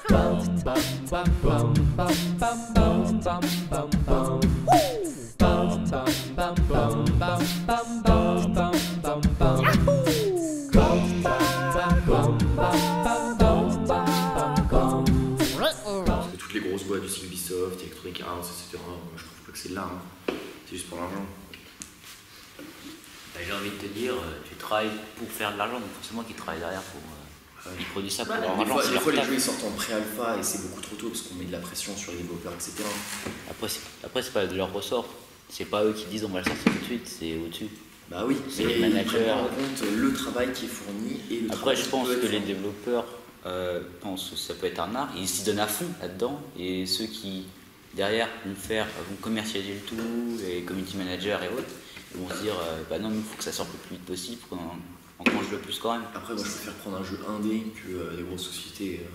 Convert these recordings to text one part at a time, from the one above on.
Toutes les grosses boîtes du style Ubisoft, Electronic Arts, etc. Je trouve pas que c'est de l'art, hein. C'est juste pour l'argent. J'ai envie de te dire, tu travailles pour faire de l'argent, donc forcément qu'ils travaillent derrière pour. Ils produisent ça pour leur argent. Des fois les jeux ils sortent en pré-alpha et c'est beaucoup trop tôt parce qu'on met de la pression sur les développeurs, etc. Après c'est pas de leur ressort. C'est pas eux qui disent on va le sortir tout de suite, c'est au-dessus. Bah oui, c'est les managers. Ils prennent en compte le travail qui est fourni et le Après, je pense que les fourni. Développeurs pensent que ça peut être un art, ils s'y donnent à fond là-dedans, et ceux qui derrière vont commercialiser le tout, les community managers et autres, ils vont se dire bah non, il faut que ça sorte le plus vite possible, qu'on en mange le plus quand même. Après, moi je préfère prendre un jeu indé que les grosses sociétés.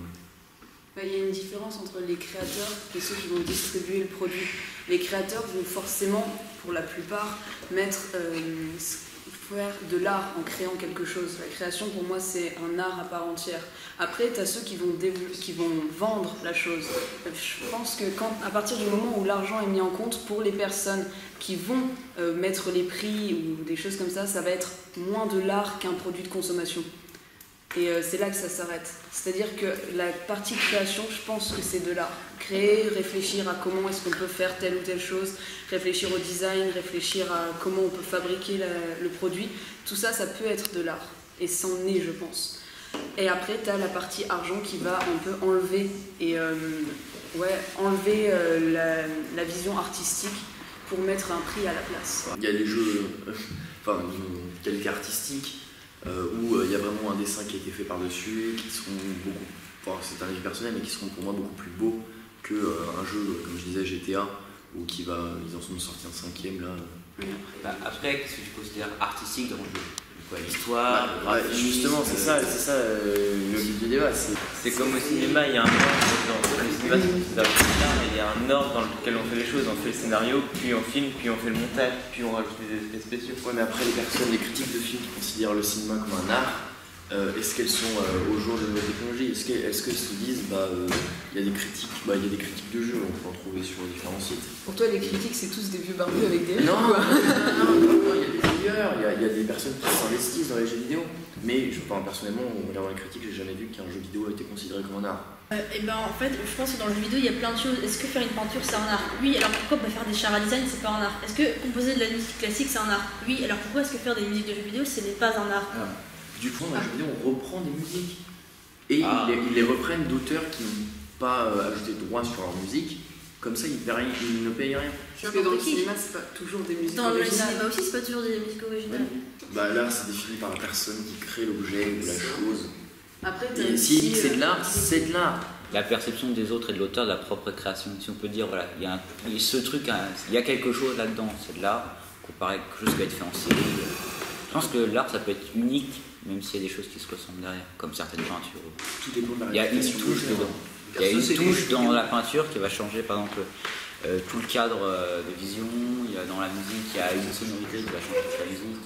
Il y a une différence entre les créateurs et ceux qui vont distribuer le produit. Les créateurs vont forcément, pour la plupart, faire de l'art en créant quelque chose. La création, pour moi, c'est un art à part entière. Après, tu as ceux qui vont vendre la chose. Je pense que à partir du moment où l'argent est mis en compte, pour les personnes qui vont mettre les prix ou des choses comme ça va être moins de l'art qu'un produit de consommation. Et c'est là que ça s'arrête. C'est-à-dire que la partie création, je pense que c'est de l'art. Créer, réfléchir à comment est-ce qu'on peut faire telle ou telle chose, réfléchir au design, réfléchir à comment on peut fabriquer le produit, tout ça, ça peut être de l'art. Et c'en est, je pense. Et après, tu as la partie argent qui va un peu enlever, la vision artistique pour mettre un prix à la place. Il y a des jeux, d'une qualité artistique, où il y a vraiment un dessin qui a été fait par-dessus, qui seront c'est un avis personnel, mais qui seront pour moi beaucoup plus beaux qu'un jeu, comme je disais, GTA, ou ils en sont sortis un 5e là. Après, qu'est-ce que tu considères artistique dans le jeu? L'histoire, justement, c'est ça le but du débat. C'est comme au cinéma, il y a un ordre dans le cinéma, il y a un ordre dans lequel on fait les choses. On fait le scénario, puis on filme, puis on fait le montage, puis on rajoute des effets spéciaux. Ouais, mais après les critiques de films qui considèrent le cinéma comme un art, est-ce qu'elles sont au jour de la technologie? Est-ce qu'elles se disent il y a des critiques, de jeux, on peut en trouver sur différents sites. Pour toi, les critiques, c'est tous des vieux barbus avec des rires, Non, quoi. non, il y a des rigueurs, il y a des personnes qui s'investissent dans les jeux vidéo. Mais personnellement, dans la critique, j'ai jamais vu qu'un jeu vidéo a été considéré comme un art. En fait, je pense que dans le jeu vidéo, il y a plein de choses. Est-ce que faire une peinture, c'est un art? Oui, alors pourquoi faire des chars à design, c'est pas un art? Est-ce que composer de la musique classique, c'est un art? Oui, alors pourquoi est-ce que faire des musiques de jeux vidéo, ce n'est pas un art? Du coup, dans les jeux vidéo, on reprend des musiques. Et ils les reprennent d'auteurs qui n'ont pas ajouté de droit sur leur musique. Comme ça, ils ne payent rien. Parce que dans le cinéma, c'est pas toujours des musiques originales. Dans le originales. cinéma aussi, c'est pas toujours des musiques originales. L'art, c'est défini par la personne qui crée l'objet ou la chose. Après, et s'il dit que c'est de l'art, c'est de l'art. La perception des autres et de l'auteur de la propre création. Si on peut dire, voilà, il y a ce truc, il y a quelque chose là-dedans, c'est de l'art, comparé à quelque chose qui va être fait en série. Je pense que l'art, ça peut être unique, même s'il y a des choses qui se ressemblent derrière, comme certaines peintures. Tout dépend de la Il y a une touche dedans. Il y a une touche dans la peinture qui va changer, par exemple, tout le cadre de vision. Dans la musique, il y a une sonorité qui va changer toute la musique.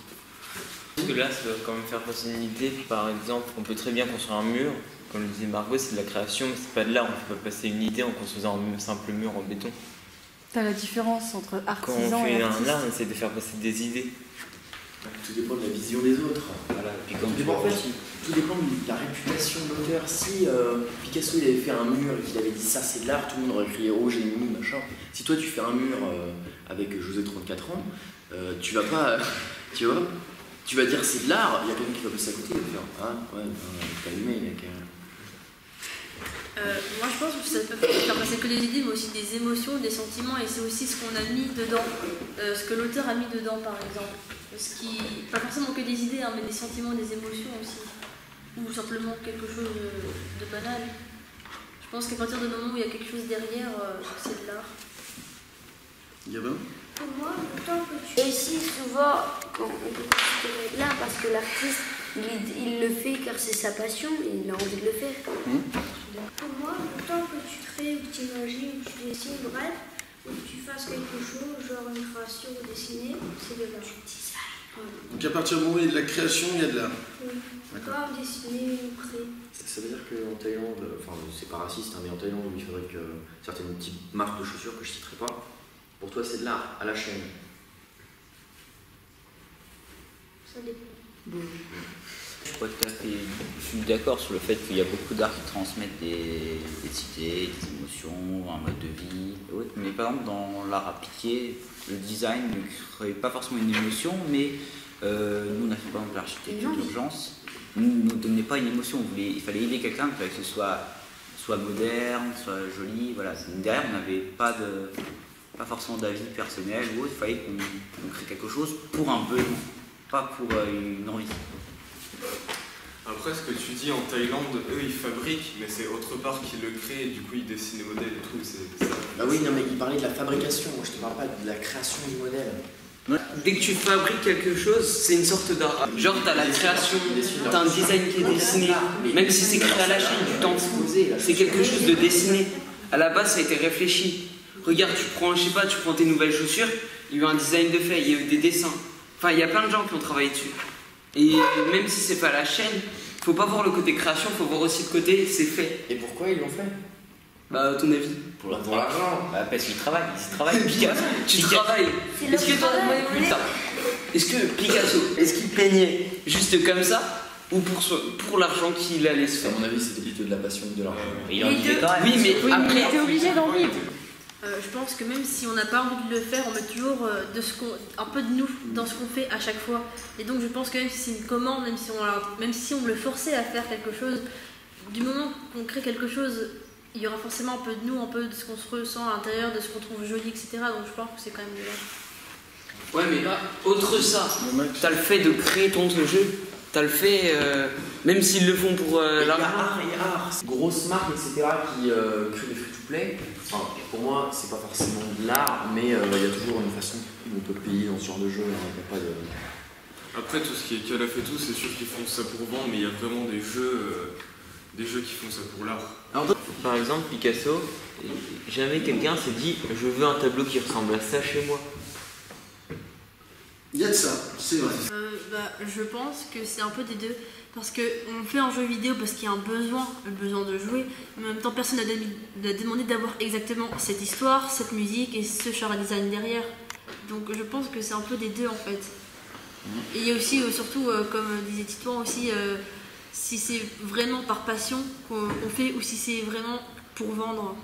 Parce que là, ça doit quand même faire passer une idée. Par exemple, on peut très bien construire un mur. Comme le disait Margot, c'est de la création, mais c'est pas de l'art. On peut pas passer une idée en construisant un simple mur en béton. T'as la différence entre Quand artisan on et fait artiste. un art, on essaie de faire passer des idées. Tout dépend de la vision des autres. Voilà. Puis Tout dépend de la réputation de l'auteur. Si Picasso il avait fait un mur et qu'il avait dit ça c'est de l'art, tout le monde aurait crié oh génie, machin. Si toi tu fais un mur avec José 34 ans, tu vas pas. Tu vois, tu vas dire c'est de l'art, il y a quelqu'un qui va passer à côté et va faire t'as allumé mec. Moi je pense que ça peut faire passer que des idées, mais aussi des émotions, des sentiments, et c'est aussi ce qu'on a mis dedans, ce que l'auteur a mis dedans par exemple. Pas forcément que des idées, mais des sentiments, des émotions aussi. Ou simplement quelque chose de banal. Je pense qu'à partir du moment où il y a quelque chose derrière, c'est de l'art. Gabin ? Pour moi, le temps que tu réussis, souvent, on peut considérer de l'art parce que l'artiste, il le fait car c'est sa passion et il a envie de le faire. Pour moi, le temps que tu crées, ou que tu imagines, ou que tu dessines, bref, ou que tu fasses quelque chose, genre une création ou dessiner, c'est de l'art. Donc à partir du moment où il y a de la création, il y a de l'art. Oui. D'accord. Pas dessiner ou créer. Ça veut dire qu'en Thaïlande, enfin c'est pas raciste, hein, mais en Thaïlande où ils fabriquent certaines petites marques de chaussures que je citerai pas, pour toi c'est de l'art à la chaîne. Ça dépend. Je crois que je suis d'accord sur le fait qu'il y a beaucoup d'arts qui transmettent des idées, des émotions, un mode de vie et autres. Mais par exemple, dans l'art appliqué, le design ne crée pas forcément une émotion, mais nous on a fait par exemple l'architecture d'urgence. Nous ne donnait pas une émotion, il fallait aider quelqu'un, il fallait que ce soit moderne, soit joli. Voilà. Derrière, on n'avait pas forcément d'avis personnel ou autre, il fallait qu'on crée quelque chose pour un besoin, pas pour une envie. Après, ce que tu dis en Thaïlande, eux ils fabriquent, mais c'est autre part qu'ils le créent, et du coup ils dessinent les modèles et tout. C'est ça. Bah oui, non mais il parlait de la fabrication, moi je te parle pas de la création du modèle. Dès que tu fabriques quelque chose, c'est une sorte d'art. Genre, t'as la création, t'as un design qui est dessiné, même si c'est créé à la chaîne, du temps posé, c'est quelque chose de dessiné. À la base, ça a été réfléchi. Regarde, tu prends tes nouvelles chaussures, il y a eu un design de fait, il y a eu des dessins. Enfin, il y a plein de gens qui ont travaillé dessus. Et même si c'est pas à la chaîne, faut pas voir le côté création, faut voir aussi le côté c'est fait. Et pourquoi ils l'ont fait? Bah, à ton avis? Pour l'argent. Bah, parce qu'ils travaillent. Picasso, tu travailles. Est-ce que Picasso, est-ce qu'il peignait juste comme ça ou pour l'argent qu'il allait se faire? À mon avis, c'était plutôt de la passion que de l'argent. Il en vivait quand même. Oui, mais après, il était obligé d'en vivre. Je pense que même si on n'a pas envie de le faire, on met toujours un peu de nous dans ce qu'on fait à chaque fois. Et donc je pense que même si c'est une commande, même si on le forçait à faire quelque chose, du moment qu'on crée quelque chose, il y aura forcément un peu de nous, un peu de ce qu'on se ressent à l'intérieur, de ce qu'on trouve joli, etc. Donc je pense que c'est quand même de l'art. ouais, mais autre ça, t'as le fait de créer ton jeu, t'as le fait, même s'ils le font pour l'argent. Il y a art. Grosses marques, etc. qui créent des free-to-play. Enfin, pour moi, c'est pas forcément de l'art, mais il y a toujours une façon où on peut payer dans ce genre de jeu. Il n'y a pas de... Après, tout ce qui est Call of et tout, c'est sûr qu'ils font ça pour vendre, mais il y a vraiment des jeux qui font ça pour l'art. Par exemple, Picasso, jamais quelqu'un s'est dit je veux un tableau qui ressemble à ça chez moi. Il y a de ça, c'est vrai. Je pense que c'est un peu des deux. Parce qu'on fait un jeu vidéo parce qu'il y a le besoin de jouer. Mais en même temps, personne n'a demandé d'avoir exactement cette histoire, cette musique et ce char design derrière. Donc je pense que c'est un peu des deux en fait. Et il y a aussi, surtout, comme disait Titouan aussi, si c'est vraiment par passion qu'on fait ou si c'est vraiment pour vendre.